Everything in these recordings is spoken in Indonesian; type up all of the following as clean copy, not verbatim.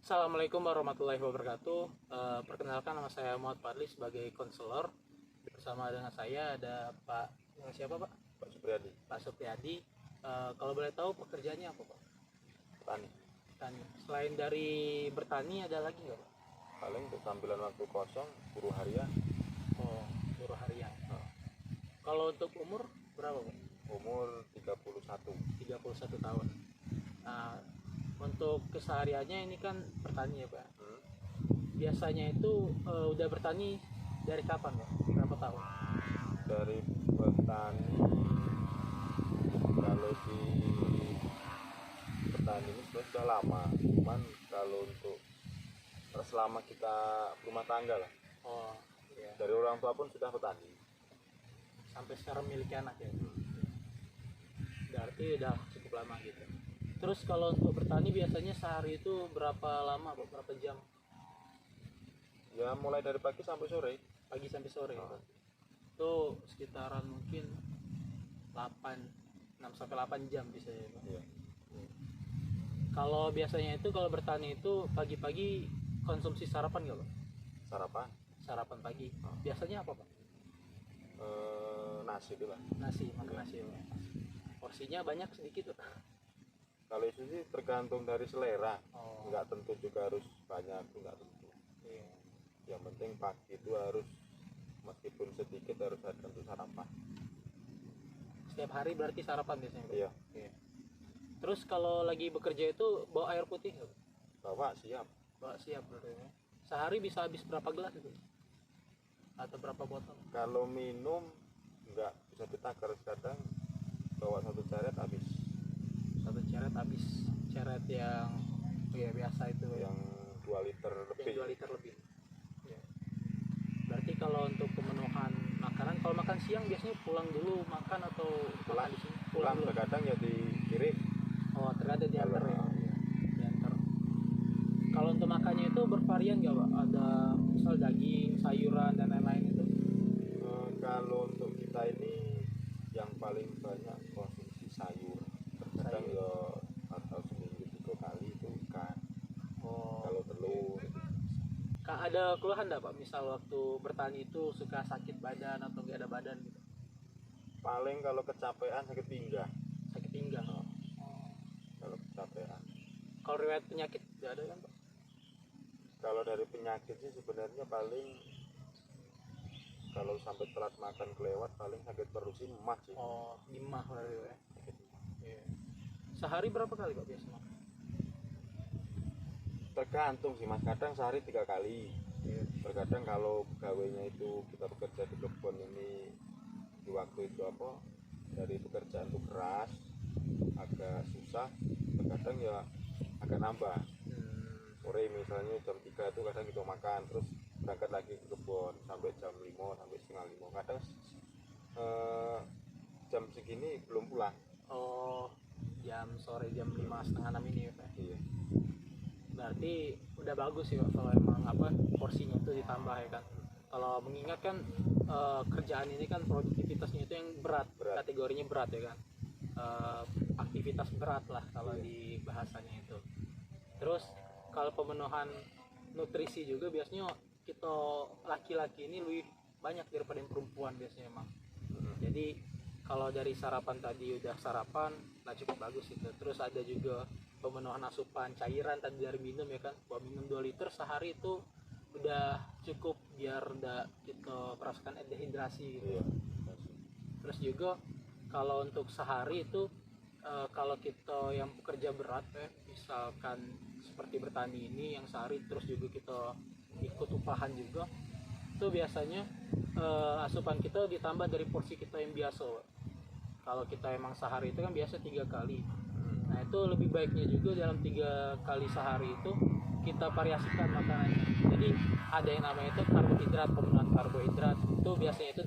Assalamualaikum warahmatullahi wabarakatuh. Perkenalkan, nama saya Muhammad Fadli sebagai konselor. Bersama dengan saya ada Pak, siapa Pak? Pak Supriyadi, Pak Supriyadi. Kalau boleh tahu pekerjaannya apa Pak? petani. Petani. Selain dari bertani ada lagi nggak Pak? Paling untuk tampilan waktu kosong, buruh harian. Oh, buruh harian. Nah, Kalau untuk umur berapa Pak? umur 31. 31 tahun. Nah, untuk kesehariannya ini kan bertani ya Pak. Biasanya itu udah bertani dari kapan Pak? Berapa tahun? Dari petani, kalau di petani ini sebenarnya sudah lama. Cuman kalau untuk selama kita rumah tangga lah, Oh, iya. dari orang tua pun sudah petani. Sampai sekarang miliki anak ya. Berarti udah cukup lama gitu. Terus kalau untuk bertani biasanya sehari itu berapa lama Pak? Berapa jam? Ya mulai dari pagi sampai sore. Pagi sampai sore Oh. Itu sekitaran mungkin 6 sampai 8 jam bisa ya Pak. Iya. Kalau biasanya itu kalau bertani itu pagi-pagi konsumsi sarapan nggak Pak? Sarapan, Sarapan pagi. Oh. Biasanya apa Pak? nasi itu lah. Nasi, makan nasi ya Pak. Porsinya banyak sedikit Pak. Kalau itu sih tergantung dari selera. Oh. Nggak tentu juga harus banyak, nggak tentu. Iya. Yang penting pagi itu harus, meskipun sedikit, harus ada untuk sarapan. Setiap hari berarti sarapan biasanya Pak? Iya, Iya. Terus kalau lagi bekerja itu bawa air putih nggak Pak? bawa siap. Bawa siap berarti ya. Sehari bisa habis berapa gelas itu? Atau berapa botol? Kalau minum nggak bisa ditakar, kadang bawa satu ceret habis. Satu ceret habis. Ceret yang ya biasa itu Yang 2 liter yang lebih. 2 liter lebih. Ya. Berarti kalau untuk pemenuhan makanan, kalau makan siang biasanya pulang dulu makan atau Pulang. makan di sini? Pulang dulu. terkadang ya dikirim. Oh, ternyata diantar ya. Kalau- Diantar. Kalau untuk makannya itu bervarian nggak Pak? Ada misal daging, sayuran dan lain-lain itu? Kalau untuk kita ini yang paling banyak konsumsi sayur. Terkadang Sayur. ya atau seminggu 3 kali itu ikan. Oh. Kalau telur Kak, ada keluhan nggak Pak? Misal waktu bertani itu suka sakit badan atau nggak ada badan gitu? paling kalau kecapean sakit pinggang. Sakit pinggang. Oh, kalau kecapean. Kalau riwayat penyakit nggak ada kan Pak? Kalau dari penyakit sih sebenarnya paling, kalau sampai telat makan kelewat, paling sakit perut sih emah sih. Oh, dimah berarti Pak ya? Sakit emah. Iya. Sehari berapa kali Pak biasanya? Tergantung sih mas, kadang sehari 3 kali. Iya. Terkadang kalau pegawainya itu, kita bekerja di kebun ini, di waktu itu apa, dari pekerjaan itu keras, agak susah, terkadang ya agak nambah. Sore misalnya jam 3 itu kadang kita makan, terus berangkat lagi ke kebun sampai jam 5, sampai setengah 5. Kadang jam segini belum pulang. Oh, jam sore jam 5 setengah 6 ini ya Pak? Iya. Berarti udah bagus sih Pak kalau emang apa porsinya itu ditambah ya kan. Kalau mengingat kan kerjaan ini kan produktivitasnya itu yang berat. Kategorinya berat ya kan. Aktivitas berat lah kalau Iya. di bahasanya itu. Terus kalau pemenuhan nutrisi juga biasanya kita laki-laki ini lebih banyak daripada yang perempuan biasanya emang. Jadi kalau dari sarapan tadi udah sarapan, nah cukup bagus itu. Terus ada juga pemenuhan asupan cairan tadi dari minum ya kan. Buat minum 2 liter sehari itu udah cukup biar udah kita merasakan dehidrasi gitu. Iya. Terus juga kalau untuk sehari itu kalau kita yang pekerja berat ya, misalkan seperti bertani ini yang sehari terus juga kita ikut upahan juga, itu biasanya asupan kita ditambah dari porsi kita yang biasa Pak. Kalau kita emang sehari itu kan biasa 3 kali. Nah itu lebih baiknya juga dalam 3 kali sehari itu kita variasikan makanannya. Jadi ada yang namanya itu karbohidrat, pemenuhan karbohidrat itu biasanya itu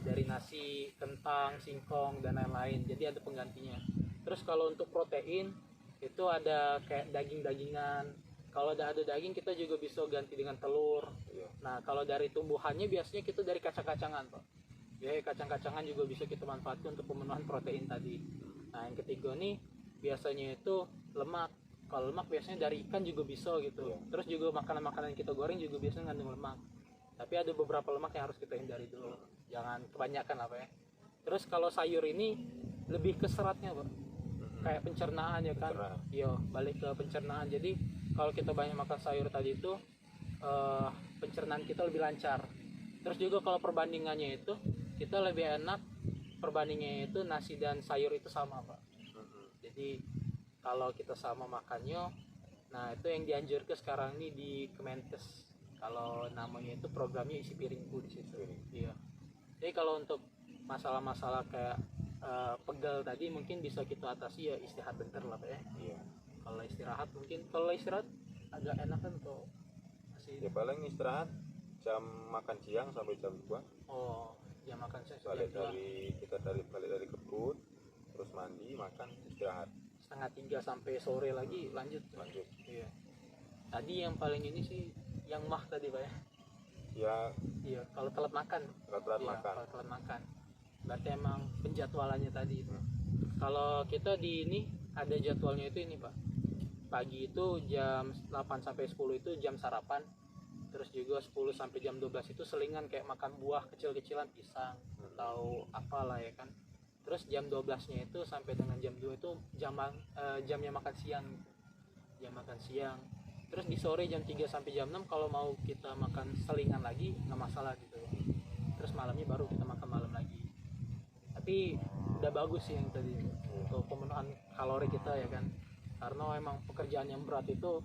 dari nasi, kentang, singkong dan lain-lain. Jadi ada penggantinya. Terus kalau untuk protein itu ada kayak daging-dagingan. Kalau ada daging kita juga bisa ganti dengan telur. Iya. Nah kalau dari tumbuhannya biasanya kita dari kacang-kacangan Pak. Ya kacang-kacangan juga bisa kita manfaatkan untuk pemenuhan protein tadi. Nah yang ketiga nih biasanya itu lemak. Kalau lemak biasanya dari ikan juga bisa gitu. Iya. Terus juga makanan-makanan yang kita goreng juga biasanya mengandung lemak. Tapi ada beberapa lemak yang harus kita hindari dulu. Jangan kebanyakan apa ya. Terus kalau sayur ini lebih ke seratnya, Pak. Kayak pencernaan ya kan. Pencernaan. Iya, balik ke pencernaan. Jadi kalau kita banyak makan sayur tadi itu pencernaan kita lebih lancar. Terus juga kalau perbandingannya itu kita lebih enak perbandingannya itu nasi dan sayur itu sama, Pak. Jadi kalau kita sama makannya, nah itu yang dianjurkan sekarang ini di Kemenkes. Kalau namanya itu programnya isi piringku di situ. Iya. Jadi kalau untuk masalah-masalah kayak pegal tadi mungkin bisa kita atasi ya istirahat bentar lah, Pak ya. Iya. Kalau istirahat agak enakan tuh masih. Ya paling istirahat jam makan siang sampai jam 2. Oh, jam makan saya Balik jam 2. balik dari kebun, terus mandi, makan, istirahat, Setengah 3 sampai sore lagi lanjut. lanjut. Iya. Tadi yang paling ini sih yang mah tadi, Pak ya. Ya Iya, kalau telat makan. telat Iya, makan. kalau telat makan. Berarti emang penjadwalannya tadi itu. Kalau kita di ini ada jadwalnya itu ini, Pak. Pagi itu jam 8 sampai 10 itu jam sarapan. Terus juga 10 sampai jam 12 itu selingan kayak makan buah kecil-kecilan, pisang atau apalah ya kan. Terus jam 12-nya itu sampai dengan jam 2 itu jamnya makan siang. Jam makan siang. Terus di sore jam 3 sampai jam 6 kalau mau kita makan selingan lagi nggak masalah gitu. Terus malamnya baru kita makan malam lagi. Tapi udah bagus sih yang tadi untuk pemenuhan kalori kita ya kan. Karena emang pekerjaan yang berat itu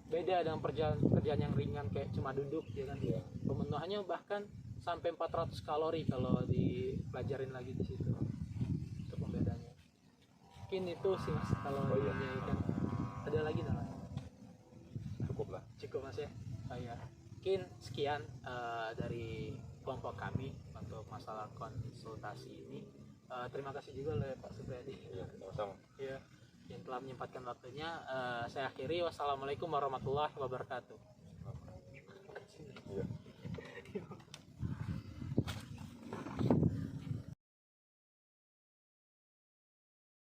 beda dengan pekerjaan yang ringan kayak cuma duduk ya kan. Iya. Pemenuhannya bahkan sampai 400 kalori kalau dipelajarin lagi di situ. Itu pembedanya. Mungkin itu sih Mas kalau Oh, iya. ini kan. Ada lagi nggak? Cukup lah. Cukup Mas ya. Saya mungkin sekian dari kelompok kami untuk masalah konsultasi ini. Terima kasih juga oleh Pak Supriyadi. Iya, sama-sama. Ya, yang telah menyempatkan waktunya. Saya akhiri. Wassalamualaikum warahmatullahi wabarakatuh.